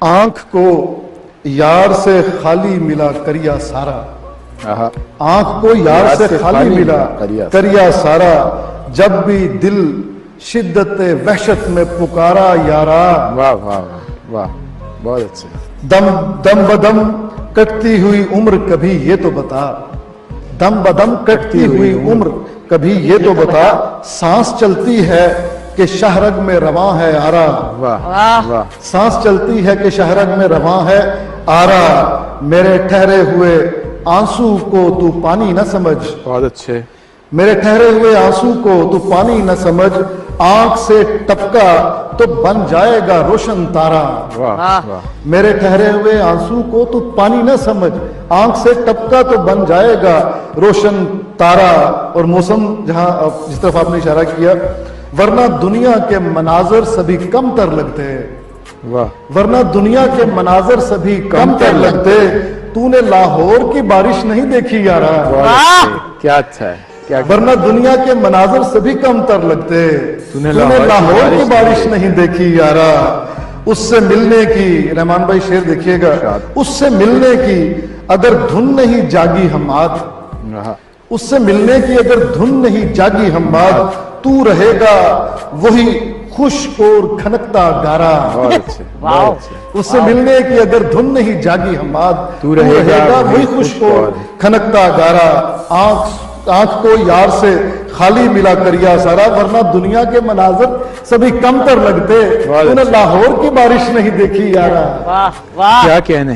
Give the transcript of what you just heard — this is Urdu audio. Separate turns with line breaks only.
آنکھ کو یار سے خالی ملا کریا سارا، آنکھ کو یار سے خالی ملا کریا سارا، جب بھی دل شدت وحشت میں پکارا یارا۔
واہ واہ واہ، بہت اچھے۔
دم بدم کٹتی ہوئی عمر کبھی یہ تو بتا، دم بدم کٹتی ہوئی عمر کبھی یہ تو بتا، سانس چلتی ہے کہ شہرگ میں رواں ہے آرا،
واہ واہ،
سانس چلتی ہے کہ شہرگ میں رواں ہے آرا، میرے ٹھہرے ہوئے آنسو کو تو پانی نہ سمجھ،
بہت اچھے۔
میرے ٹھہرے ہوئے آنسو کو تو پانی نہ سمجھ، آنکھ سے ٹپکا تو بن جائے گا روشن تارا،
واہ واہ،
میرے ٹھہرے ہوئے آنسو کو تو پانی نہ سمجھ، آنکھ سے ٹپکا تو بن جائے گا روشن تارا۔ اور موسم جہاں جس طرف آپ نے اشارہ کیا، ورنہ دنیا کے مناظر سبھی کم تر لگتے،
واہ،
ورنہ دنیا کے مناظر سبھی کم تر لگتے، تو نے لاہور کی بارش نہیں دیکھی یارا،
بہت اچھے، کیا اچھا ہے، کیا
ورنہ دنیا کے مناظر سبھی کم تر لگتے، تو نے لاہور کی بارش نہیں دیکھی یارا۔ اس سے ملنے کی، رحمان بھائی شعر دیکھیے گا، اس سے ملنے کی اگر دھن نہیں جاگی ہم آج، اس سے ملنے کی اگر دھن نہیں جاگی ہم آج، تو رہے گا وہی خشک اور کھنکتا گارا،
بہت اچھے، بہت اچھے۔
اس سے ملنے کی اگر دھن نہیں جاگی ہم آج،
تو رہے گا
وہی خشک اور کھنکتا گارا، آنکھ کو یار سے خالی ملا کریا سارا، ورنہ دنیا کے مناظر سبھی کم تر لگتے، تو نے لاہور کی بارش نہیں دیکھی یارا۔
کیا کہنے۔